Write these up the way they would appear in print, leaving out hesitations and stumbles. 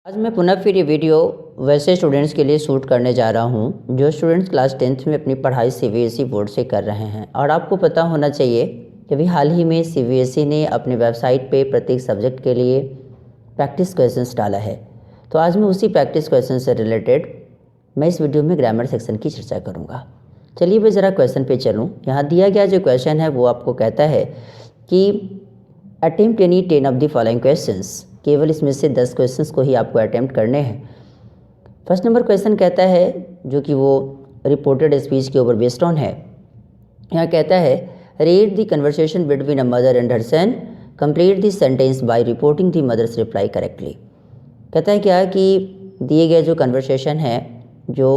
आज मैं पुनः फिर ये वीडियो वैसे स्टूडेंट्स के लिए शूट करने जा रहा हूँ जो स्टूडेंट्स क्लास 10th में अपनी पढ़ाई सीबीएसई बोर्ड से कर रहे हैं। और आपको पता होना चाहिए कि अभी हाल ही में सीबीएसई ने अपने वेबसाइट पे प्रत्येक सब्जेक्ट के लिए प्रैक्टिस क्वेश्चंस डाला है। तो आज मैं उसी प्रैक्टिस क्वेश्चन से रिलेटेड मैं इस वीडियो में ग्रामर सेक्शन की चर्चा करूँगा। चलिए मैं ज़रा क्वेश्चन पे चलूँ। यहाँ दिया गया जो क्वेश्चन है वो आपको कहता है कि attempt any 10 of the following questions. केवल इसमें से 10 क्वेश्चंस को ही आपको अटेम्प्ट करने हैं। फर्स्ट नंबर क्वेश्चन कहता है जो कि वो रिपोर्टेड स्पीच के ऊपर बेस्ड ऑन है। यहाँ कहता है read the conversation between a mother and her son, complete the sentence by reporting the mother's reply correctly. कहता है क्या कि दिए गए जो कन्वर्सेशन है जो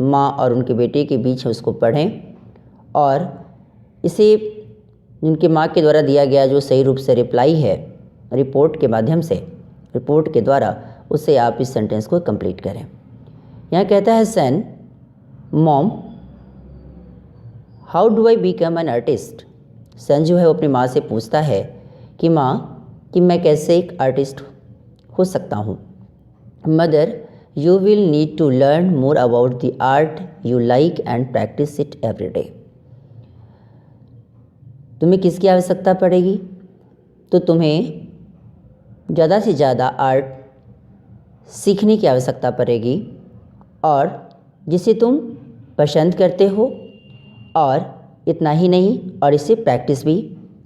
माँ और उनके बेटे के बीच है उसको पढ़ें और इसे उनके माँ के द्वारा दिया गया जो सही रूप से रिप्लाई है रिपोर्ट के माध्यम से, रिपोर्ट के द्वारा उससे आप इस सेंटेंस को कंप्लीट करें। यहाँ कहता है son, mom how do I become an artist. Son जो है वो अपनी माँ से पूछता है कि माँ कि मैं कैसे एक आर्टिस्ट हो सकता हूँ। Mother you will need to learn more about the art you like and practice it every day. तुम्हें किसकी आवश्यकता पड़ेगी? तो तुम्हें ज़्यादा से ज़्यादा आर्ट सीखने की आवश्यकता पड़ेगी और जिसे तुम पसंद करते हो, और इतना ही नहीं और इसे प्रैक्टिस भी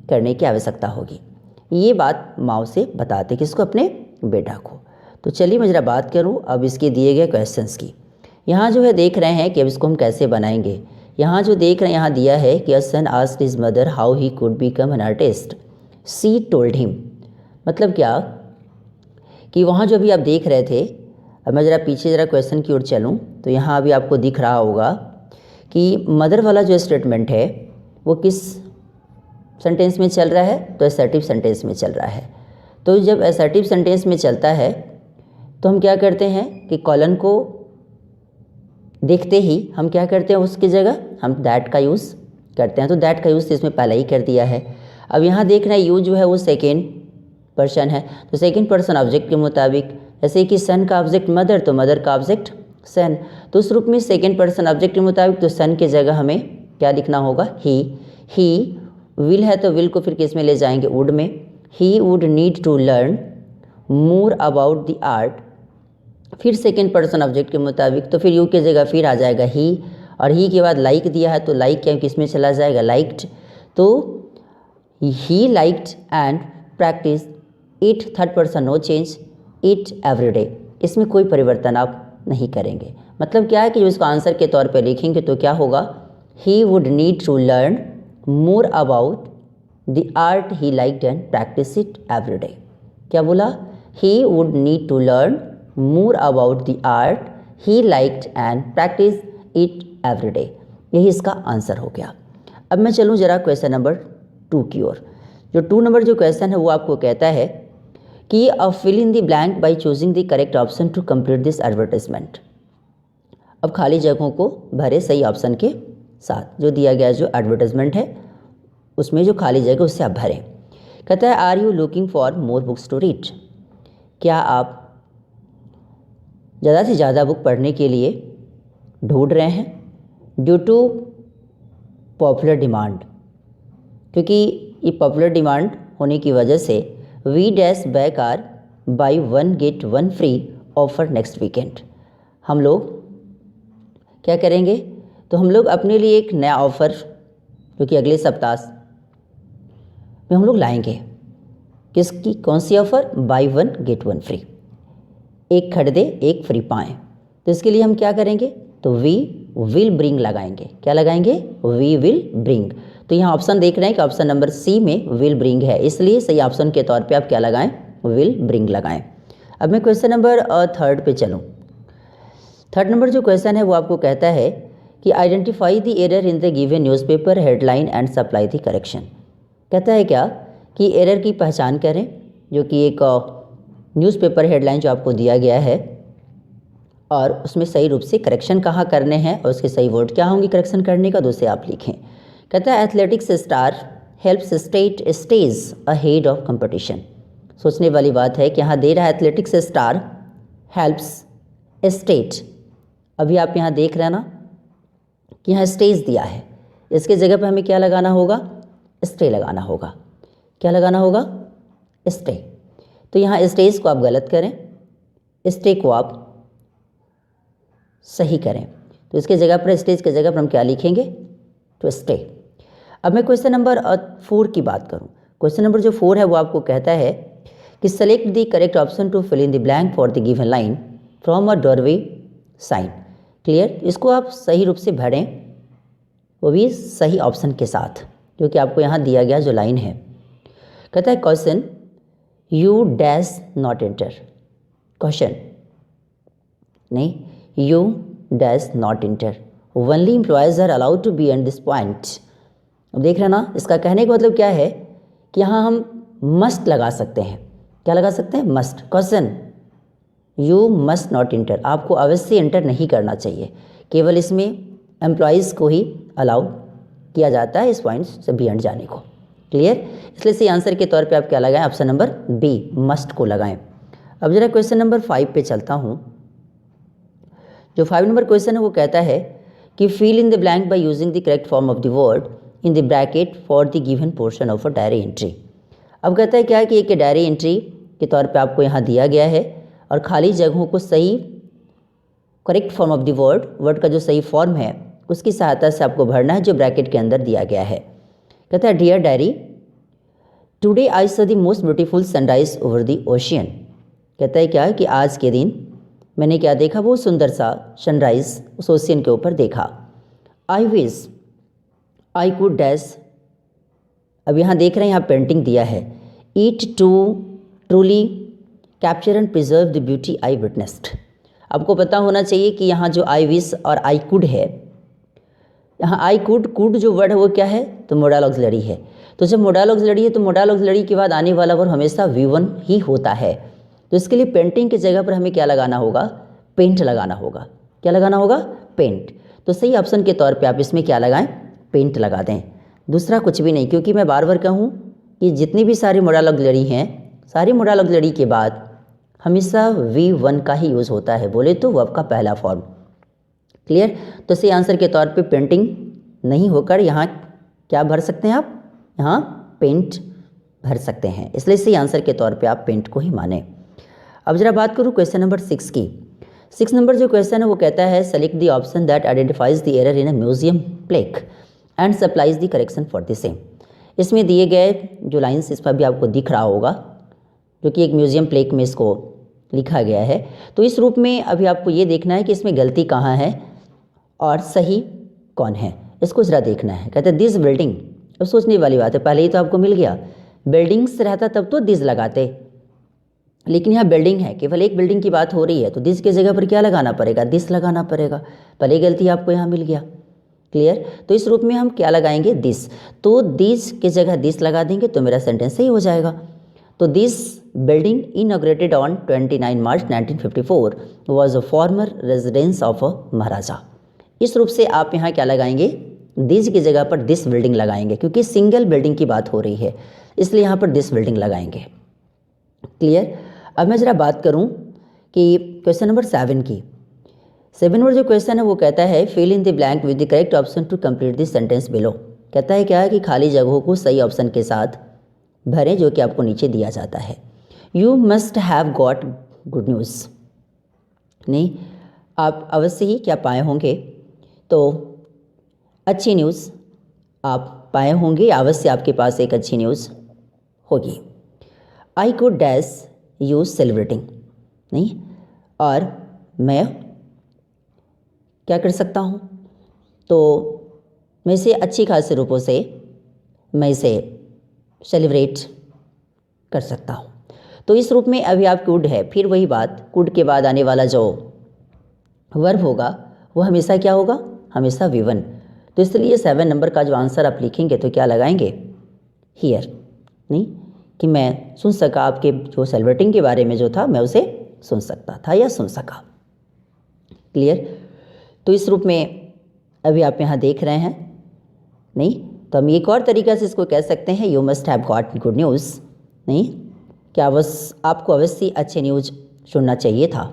करने की आवश्यकता होगी। ये बात माँ से बताते किसको? अपने बेटा को। तो चलिए मैं ज़रा बात करूँ अब इसके दिए गए क्वेश्चंस की। यहाँ जो है देख रहे हैं कि अब इसको हम कैसे बनाएंगे। यहाँ जो देख रहे हैं यहाँ दिया है कि a son asked his mother how he could become an artist, she told him. मतलब क्या कि वहाँ जो अभी आप देख रहे थे, अब मैं ज़रा पीछे ज़रा क्वेश्चन की ओर चलूँ तो यहाँ अभी आपको दिख रहा होगा कि मदर वाला जो स्टेटमेंट है वो किस सेंटेंस में चल रहा है? तो असर्टिव सेंटेंस में चल रहा है। तो जब असर्टिव सेंटेंस में चलता है तो हम क्या करते हैं कि कॉलन को देखते ही हम क्या करते हैं, उसकी जगह हम दैट का यूज़ करते हैं। तो दैट का यूज़ इसमें पहले ही कर दिया है। अब यहाँ देख रहे हैं यू जो है वो सेकेंड पर्सन है, तो सेकेंड पर्सन ऑब्जेक्ट के मुताबिक, जैसे कि सन का ऑब्जेक्ट मदर तो मदर का ऑब्जेक्ट सन, तो उस रूप में सेकेंड पर्सन ऑब्जेक्ट के मुताबिक तो सन की जगह हमें क्या लिखना होगा? ही विल है तो विल को फिर किस में ले जाएंगे? वुड में। He would need to learn more about the art, फिर सेकेंड पर्सन ऑब्जेक्ट के मुताबिक तो फिर यू की जगह फिर आ जाएगा ही, और ही के बाद लाइक दिया है तो लाइक क्या किस में चला जाएगा? लाइक्ड। तो he liked and practice it, third person no change, it every day. इसमें कोई परिवर्तन आप नहीं करेंगे। मतलब क्या है कि जो इसका आंसर के तौर पे लिखेंगे तो क्या होगा? He would need to learn more about the art he liked and practice it every day. क्या बोला? He would need to learn more about the art he liked and practice it every day. यही इसका answer हो गया। अब मैं चलूँ ज़रा क्वेश्चन नंबर 2 की ओर। जो 2 नंबर जो क्वेश्चन है वो आपको कहता है कि fill in the blank by choosing the correct option to complete this advertisement. अब खाली जगहों को भरे सही ऑप्शन के साथ। जो दिया गया जो एडवर्टाइजमेंट है उसमें जो खाली जगह उससे आप भरें। कहता है are you looking for more books to read. क्या आप ज़्यादा से ज़्यादा बुक पढ़ने के लिए ढूंढ रहे हैं? ड्यू टू पॉपुलर डिमांड, क्योंकि ये पॉपुलर डिमांड होने की वजह से we dash back our buy 1 get 1 free offer next weekend. हम लोग क्या करेंगे? तो हम लोग अपने लिए एक नया ऑफ़र जो कि अगले सप्ताह में हम लोग लाएंगे। किसकी? कौन सी ऑफ़र? बाई 1 गेट 1 फ्री, एक खरीदे एक फ्री पाएँ। तो इसके लिए हम क्या करेंगे? तो वी विल ब्रिंग लगाएंगे। क्या लगाएंगे? We will bring. तो यहाँ ऑप्शन देख रहे हैं कि ऑप्शन नंबर सी में विल ब्रिंग है, इसलिए सही ऑप्शन के तौर पे आप क्या लगाएं? विल ब्रिंग लगाएं। अब मैं क्वेश्चन नंबर 3 पे चलूँ। 3 नंबर जो क्वेश्चन है वो आपको कहता है कि identify the error in the given newspaper headline and supply the correction. कहता है क्या कि एरर की पहचान करें जो कि एक न्यूज़पेपर हेडलाइन जो आपको दिया गया है और उसमें सही रूप से करेक्शन कहाँ करने हैं और उसके सही वर्ड क्या होंगे करेक्शन करने का, दूसरे आप लिखें। कहता है athletics star helps state stage ahead of competition. सोचने वाली बात है कि यहाँ दे रहा है एथलेटिक्स स्टार हेल्प्स स्टेट। अभी आप यहाँ देख रहे हैं ना कि यहाँ स्टेज दिया है, इसके जगह पर हमें क्या लगाना होगा, स्टे लगाना होगा। क्या लगाना होगा, स्टे। तो यहाँ स्टेज को आप गलत करें, स्टे को आप सही करें। तो इसके जगह पर, स्टेज के जगह पर हम क्या लिखेंगे, तो स्टे। अब मैं क्वेश्चन नंबर 4 की बात करूं। क्वेश्चन नंबर जो 4 है वो आपको कहता है कि select the correct option to fill in the blank for the given line from a doorway sign. Clear, इसको आप सही रूप से भरें, वो भी सही ऑप्शन के साथ, जो कि आपको यहाँ दिया गया जो लाइन है। कहता है question you dash not enter. Question नहीं, you dash not enter, only employees are allowed to be at this point. अब देख रहे हैं ना, इसका कहने का मतलब क्या है कि यहाँ हम मस्ट लगा सकते हैं। क्या लगा सकते हैं, must. Question you must not inter, आपको अवश्य इंटर नहीं करना चाहिए, केवल इसमें एम्प्लॉयज़ को ही अलाउ किया जाता है इस पॉइंट से बी एंड जाने को। क्लियर, इसलिए सही आंसर के तौर पे आप क्या लगाएं, ऑप्शन नंबर बी मस्ट को लगाएं। अब जरा क्वेश्चन नंबर 5 पे चलता हूँ। जो 5 नंबर क्वेश्चन है वो कहता है कि fill in the blank by using the correct form of the word in the bracket for the given portion of a diary entry. अब कहता है क्या है कि एक डायरी एंट्री के तौर पे आपको यहाँ दिया गया है और खाली जगहों को सही correct form of the word का जो सही फॉर्म है उसकी सहायता से आपको भरना है, जो ब्रैकेट के अंदर दिया गया है। कहता है dear diary, today I saw the most beautiful sunrise over the ocean. कहता है क्या है कि आज के दिन मैंने क्या देखा, वो सुंदर सा सनराइज उस ओशियन के ऊपर देखा। I wish I could dash. अब यहाँ देख रहे हैं, यहाँ पेंटिंग दिया है, it to truly capture and preserve the beauty I witnessed. आपको पता होना चाहिए कि यहाँ जो आई विश और आई कुड है, यहाँ आई कुड जो वर्ड है वो क्या है, तो मोडल ऑक्सिलरी है। तो जब मोडल ऑक्सिलरी है तो मोडल ऑक्सिलरी के बाद आने वाला वर्ड हमेशा V1 ही होता है। तो इसके लिए पेंटिंग की जगह पर हमें क्या लगाना होगा, पेंट लगाना होगा। क्या लगाना होगा, पेंट। तो सही ऑप्शन के तौर पे आप इसमें क्या लगाएं, पेंट लगा दें, दूसरा कुछ भी नहीं। क्योंकि मैं बार बार कहूँ कि जितनी भी सारी मोडल ऑक्सिलरी हैं, सारी मोडल ऑक्सिलरी के बाद हमेशा V1 का ही यूज़ होता है, बोले तो वर्ब का पहला फॉर्म। क्लियर, तो सही आंसर के तौर पे पेंटिंग नहीं होकर यहाँ क्या भर सकते हैं आप, यहाँ पेंट भर सकते हैं। इसलिए सही आंसर के तौर पे आप पेंट को ही माने। अब जरा बात करूँ क्वेश्चन नंबर 6 की। 6 नंबर जो क्वेश्चन है वो कहता है select the option that identifies the error in a museum plaque and supplies the correction for the same. इसमें दिए गए जो लाइन्स, इस पर भी आपको दिख रहा होगा, जो कि एक म्यूजियम प्लेक में इसको लिखा गया है। तो इस रूप में अभी आपको ये देखना है कि इसमें गलती कहाँ है और सही कौन है, इसको ज़रा देखना है। कहते हैं दिस बिल्डिंग। अब सोचने वाली बात है, पहले ही तो आपको मिल गया, बिल्डिंग्स रहता तब तो दिस लगाते, लेकिन यहाँ बिल्डिंग है, केवल एक बिल्डिंग की बात हो रही है, तो दिस की जगह पर क्या लगाना पड़ेगा, दिस लगाना पड़ेगा। पहले गलती आपको यहाँ मिल गया। क्लियर, तो इस रूप में हम क्या लगाएंगे, दिस। तो दिस की जगह दिस लगा देंगे तो मेरा सेंटेंस सही हो जाएगा। तो this building inaugurated on 29 March 1954 was a former residence of a maharaja. इस रूप से आप यहाँ क्या लगाएंगे, दिस की जगह पर दिस बिल्डिंग लगाएंगे, क्योंकि सिंगल बिल्डिंग की बात हो रही है, इसलिए यहाँ पर दिस बिल्डिंग लगाएंगे। क्लियर, अब मैं ज़रा बात करूँ कि क्वेश्चन नंबर 7 की। 7 नंबर जो क्वेश्चन है वो कहता है fill in the blank with the correct option to complete this sentence below. कहता है क्या है कि खाली जगहों को सही ऑप्शन के साथ भरें, जो कि आपको नीचे दिया जाता है। You must have got good news. नहीं, आप अवश्य ही क्या पाए होंगे, तो अच्छी न्यूज़ आप पाए होंगे, अवश्य आपके पास एक अच्छी न्यूज़ होगी। आई कुड डैश यूज सेलिब्रेटिंग। नहीं, और मैं क्या कर सकता हूँ, तो मैं इसे अच्छी खासी रूपों से मैं इसे सेलिब्रेट कर सकता हूँ। तो इस रूप में अभी आप कुड है, फिर वही बात, कुड के बाद आने वाला जो वर्ब होगा वो हमेशा क्या होगा, हमेशा V1। तो इसलिए 7 नंबर का जो आंसर आप लिखेंगे तो क्या लगाएंगे, हियर। नहीं कि मैं सुन सका, आपके जो सेलिब्रेटिंग के बारे में जो था मैं उसे सुन सकता था या सुन सका। क्लियर, तो इस रूप में अभी आप यहाँ देख रहे हैं। नहीं, तो हम एक और तरीक़ा से इसको कह सकते हैं, you must have got good news. नहीं, क्या बस आपको अवश्य अच्छे न्यूज़ सुनना चाहिए था।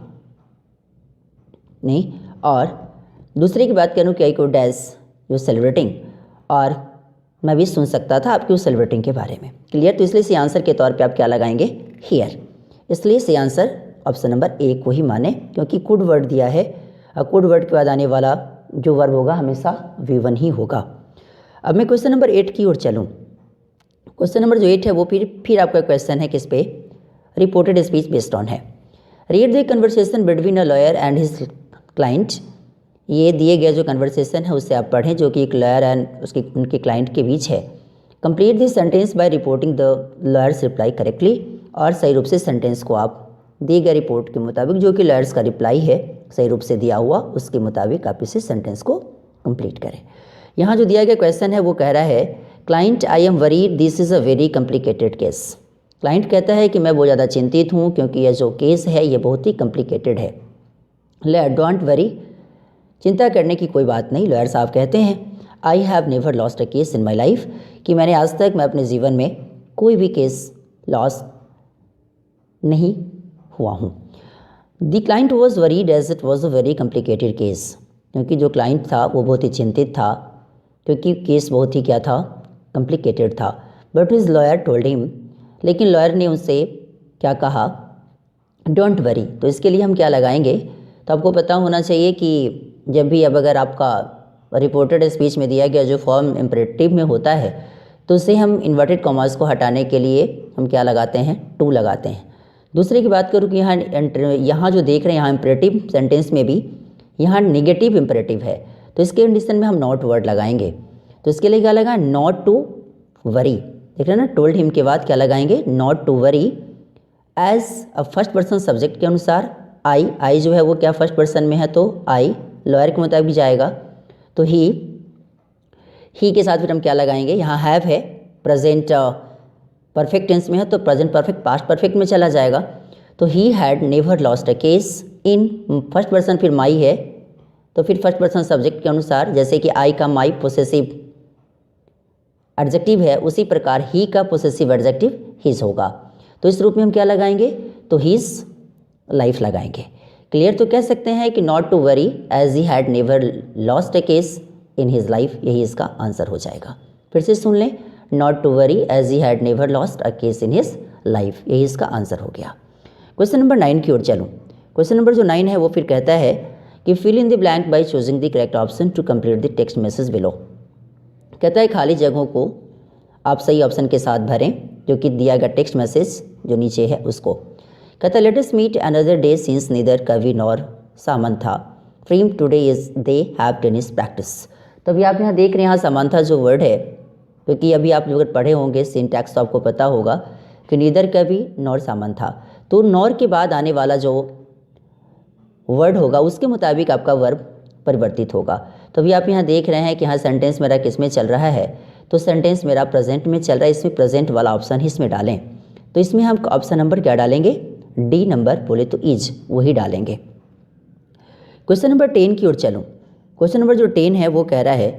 नहीं। और दूसरे की बात करूँ कि आई कुड डैश यू सेलिब्रेटिंग, और मैं भी सुन सकता था आपके उस सेलिब्रेटिंग के बारे में। क्लियर? तो इसलिए सी आंसर के तौर पे आप क्या लगाएंगे? हियर। इसलिए see answer option number A को ही माने, क्योंकि कुड वर्ड दिया है और कुड वर्ड के बाद आने वाला जो वर्ब होगा हमेशा V1 ही होगा। अब मैं क्वेश्चन नंबर 8 की ओर चलूँ। क्वेश्चन नंबर जो 8 है वो फिर आपका क्वेश्चन है किस पे? रिपोर्टेड स्पीच बेस्ड ऑन है। Read the conversation between a lawyer and his client. ये दिए गए जो कन्वर्सेशन है उससे आप पढ़ें, जो कि एक लॉयर एंड उनके क्लाइंट के बीच है। Complete this sentence by reporting the lawyers reply correctly, और सही रूप से सेंटेंस को आप दिए गए रिपोर्ट के मुताबिक, जो कि लॉयर्स का रिप्लाई है सही रूप से दिया हुआ, उसके मुताबिक आप इसे सेंटेंस को कंप्लीट करें। यहाँ जो दिया गया क्वेश्चन है वो कह रहा है client I am worried this is a very complicated case. Client कहता है कि मैं बहुत ज़्यादा चिंतित हूँ क्योंकि यह जो केस है ये बहुत ही कॉम्प्लिकेटेड है। ले डोंट वरी, चिंता करने की कोई बात नहीं। लॉयर साहब कहते हैं I have never lost a case in my life, कि मैंने आज तक मैं अपने जीवन में कोई भी केस लॉस नहीं हुआ हूँ। The client was worried as it was a very complicated case, क्योंकि जो क्लाइंट था वो बहुत ही चिंतित था क्योंकि केस बहुत ही क्या था? कॉम्प्लिकेटेड था। But his lawyer told him, लेकिन लॉयर ने उनसे क्या कहा? Don't worry. तो इसके लिए हम क्या लगाएंगे? तो आपको पता होना चाहिए कि जब भी अब अगर आपका रिपोर्टेड स्पीच में दिया गया जो फॉर्म इम्परेटिव में होता है तो उसे हम इन्वर्टेड कॉमास को हटाने के लिए हम क्या लगाते हैं? टू लगाते हैं। दूसरे की बात करूँ कि यहाँ जो देख रहे हैं यहाँ इम्परेटिव सेंटेंस में भी यहाँ नेगेटिव इम्परेटिव है, तो इसके कंडीशन में हम नॉट वर्ड लगाएंगे। तो इसके लिए क्या लगा? Not to worry. देख रहे हैं ना, टोल्ड हिम के बाद क्या लगाएंगे? Not to worry as a first person subject के अनुसार आई जो है वो क्या फर्स्ट पर्सन में है, तो आई लॉयर के मुताबिक जाएगा। तो ही के साथ फिर हम क्या लगाएंगे? यहाँ हैव है, प्रेजेंट परफेक्ट टेंस में है तो प्रेजेंट परफेक्ट पास्ट परफेक्ट में चला जाएगा। तो ही had never lost a case in first person, फिर माई है तो फिर फर्स्ट पर्सन सब्जेक्ट के अनुसार, जैसे कि आई का माई पोसेसिव एडजेक्टिव है उसी प्रकार ही का पोसेसिव एडजेक्टिव हिज होगा। तो इस रूप में हम क्या लगाएंगे? तो हिज लाइफ लगाएंगे। क्लियर? तो कह सकते हैं कि not to worry as he had never lost a case in his life, यही इसका आंसर हो जाएगा। फिर से सुन लें, not to worry as he had never lost a case in his life, यही इसका आंसर हो गया। क्वेश्चन नंबर 9 की ओर चलूँ। क्वेश्चन नंबर जो 9 है वो फिर कहता है कि fill in the blank by choosing the correct option to complete the text message below. कहता है खाली जगहों को आप सही ऑप्शन के साथ भरें जो कि दिया गया टेक्स्ट मैसेज जो नीचे है उसको। कहता है let us meet another day since neither Kavi nor Samantha free today is they have tennis practice. तो अभी आप यहाँ देख रहे हैं, यहाँ सामंथा जो वर्ड है, क्योंकि अभी आप अगर पढ़े होंगे सिंटैक्स तो आपको पता होगा कि नीदर कवि नॉर सामंथा, तो नॉर के बाद आने वाला जो वर्ड होगा उसके मुताबिक आपका वर्ब परिवर्तित होगा। तो अभी आप यहाँ देख रहे हैं कि यहाँ सेंटेंस मेरा किस में चल रहा है, तो सेंटेंस मेरा प्रेजेंट में चल रहा है, इसमें प्रेजेंट वाला ऑप्शन ही इसमें डालें। तो इसमें हम ऑप्शन नंबर क्या डालेंगे? डी नंबर बोले तो इज, वही डालेंगे। क्वेश्चन नंबर 10 की ओर चलूँ। क्वेश्चन नंबर जो 10 है वो कह रहा है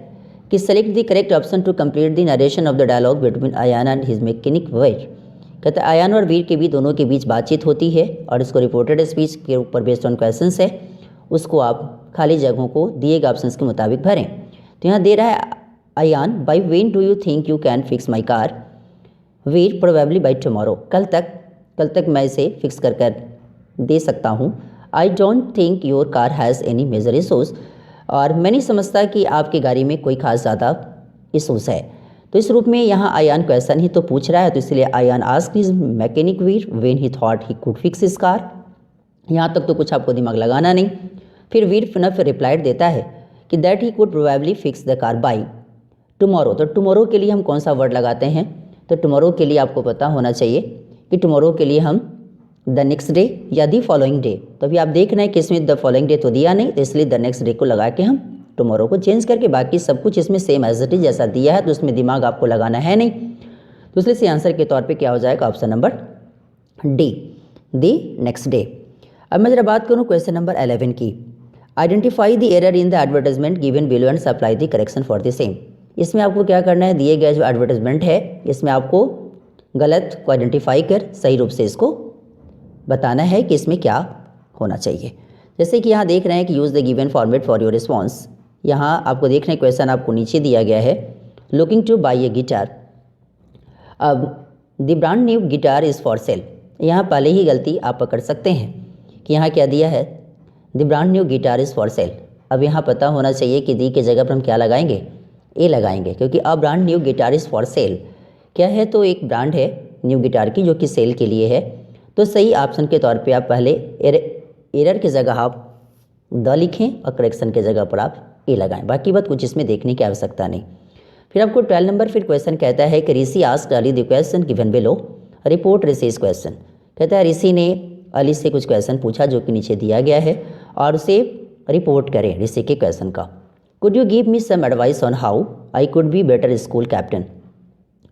कि select the correct option to complete the narration of the dialogue between Ayaan and his mechanic Veer. कहता है अयान और वीर के भी दोनों के बीच बातचीत होती है और इसको रिपोर्टेड स्पीच के ऊपर बेस्ड ऑन क्वेश्चंस है, उसको आप खाली जगहों को दिए गए ऑप्शंस के मुताबिक भरें। तो यहाँ दे रहा है Ayan bye when do you think you can fix my car, Veer probably by tomorrow, कल तक मैं इसे फिक्स कर दे सकता हूँ। I don't think your car has any major issues, और मैं नहीं समझता कि आपकी गाड़ी में कोई खास ज़्यादा इशूज़ है। तो इस रूप में यहाँ अयान क्वेश्चन ही तो पूछ रहा है, तो इसलिए Ayan asked his mechanic Veer when he thought he could fix his car. यहाँ तक तो कुछ आपको दिमाग लगाना नहीं। फिर वीर पुनः फिर रिप्लाइड देता है कि that he could probably fix the car by tomorrow. तो टुमारो के लिए हम कौन सा वर्ड लगाते हैं? तो टुमारो के लिए आपको पता होना चाहिए कि टुमारो के लिए हम द नेक्स्ट डे या द फॉलोइंग डे। तो अभी आप देख रहे हैं कि इसमें द फॉलोइंग डे तो दिया नहीं, तो इसलिए द नेक्स्ट डे को लगा के हम टुमारो को चेंज करके बाकी सब कुछ इसमें सेम एज इट इज जैसा दिया है, तो उसमें दिमाग आपको लगाना है नहीं। तो इसलिए आंसर के तौर पे क्या हो जाएगा? Option number D, the next day. अब मैं जरा बात करूँ क्वेश्चन नंबर 11 की। Identify the error in the advertisement given below and supply the correction for the same. इसमें आपको क्या करना है? दिए गए जो एडवर्टाइजमेंट है इसमें आपको गलत को आइडेंटिफाई कर सही रूप से इसको बताना है कि इसमें क्या होना चाहिए। जैसे कि यहाँ देख रहे हैं कि use the given format for your response. यहाँ आपको देख रहे हैं क्वेश्चन आपको नीचे दिया गया है, looking to buy a guitar. अब the brand new guitar is for sale. यहाँ पहले ही गलती आप पकड़ सकते हैं कि यहाँ क्या दिया है, the brand new guitar is for cell. अब यहाँ पता होना चाहिए कि दी की जगह पर हम क्या लगाएंगे, ए लगाएंगे, क्योंकि a brand new guitar is for cell क्या है, तो एक ब्रांड है न्यू गिटार की जो कि सेल के लिए है। तो सही ऑप्शन के तौर पे आप पहले एरर की जगह आप द लिखें और करेक्शन के जगह पर आप ए लगाएं। बाकी बात कुछ इसमें देखने की आवश्यकता नहीं। फिर आपको 12 नंबर फिर क्वेश्चन कहता है कि Rishi asked Ali the question given below, report Rishi's question. कहता है ऋषि ने अली से कुछ क्वेश्चन पूछा जो कि नीचे दिया गया है और उसे रिपोर्ट करें ऋषि के क्वेश्चन का। Could you give me some advice on how I could be better school captain.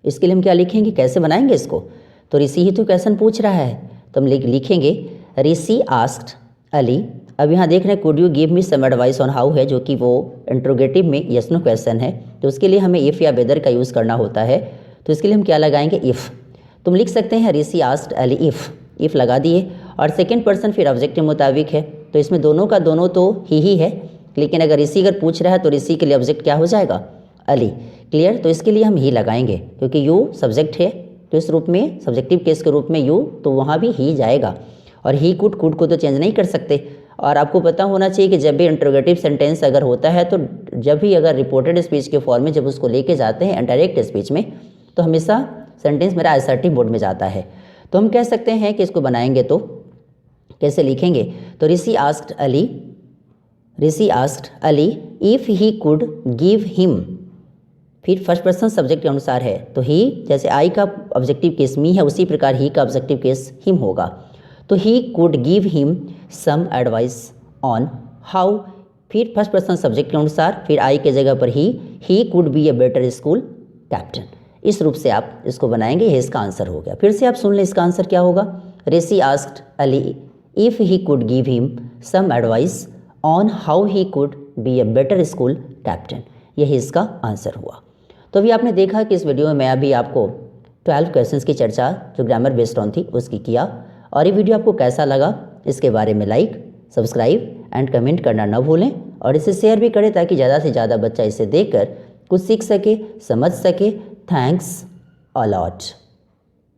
इसके लिए हम क्या लिखेंगे, कैसे बनाएंगे इसको, तो ऋषि ही तो क्वेश्चन पूछ रहा है, तो हम लिखेंगे ऋषि आस्क्ड अली। अब यहाँ देख रहे हैं could you give me some advice on how है, जो कि वो इंट्रोगेटिव में यस नो क्वेश्चन है, तो उसके लिए हमें इफ़ या वेदर का यूज़ करना होता है। तो इसके लिए हम क्या लगाएंगे, इफ़। तुम लिख सकते हैं ऋषि आस्क्ड अली इफ़ लगा दिए और सेकेंड पर्सन फिर ऑब्जेक्ट के मुताबिक है, तो इसमें दोनों का दोनों तो ही है, लेकिन अगर ऋषि अगर पूछ रहा है तो ऋषि के लिए ऑब्जेक्ट क्या हो जाएगा, अली। क्लियर, तो इसके लिए हम ही लगाएंगे क्योंकि यू सब्जेक्ट है, तो इस रूप में सब्जेक्टिव केस के रूप में यू, तो वहाँ भी ही जाएगा। और ही कुड को तो चेंज नहीं कर सकते। और आपको पता होना चाहिए कि जब भी इंट्रोगेटिव सेंटेंस अगर होता है, तो जब भी अगर रिपोर्टेड स्पीच के फॉर्म में जब उसको लेके जाते हैं डायरेक्ट स्पीच में, तो हमेशा सेंटेंस मेरा असर्टिव मोड में जाता है। तो हम कह सकते हैं कि इसको बनाएंगे तो कैसे लिखेंगे, तो Rishi asked Ali if he could give him, फिर फर्स्ट पर्सन सब्जेक्ट के अनुसार है, तो ही जैसे आई का ऑब्जेक्टिव केस मी है, उसी प्रकार ही का ऑब्जेक्टिव केस हिम होगा। तो he could give him some advice on how, फिर फर्स्ट पर्सन सब्जेक्ट के अनुसार, फिर आई के जगह पर he could be a better school captain. इस रूप से आप इसको बनाएंगे, ये इसका आंसर हो गया। फिर से आप सुन लें इसका आंसर क्या होगा, Rishi asked Ali if he could give him some advice on how he could be a better school captain. यही इसका आंसर हुआ। तो अभी आपने देखा कि इस वीडियो में मैं अभी आपको 12 क्वेश्चंस की चर्चा जो ग्रामर बेस्ड ऑन थी उसकी किया, और ये वीडियो आपको कैसा लगा इसके बारे में लाइक, सब्सक्राइब एंड कमेंट करना न भूलें, और इसे शेयर भी करें ताकि ज़्यादा से ज़्यादा बच्चा इसे देखकर कुछ सीख सके, समझ सके। Thanks a lot.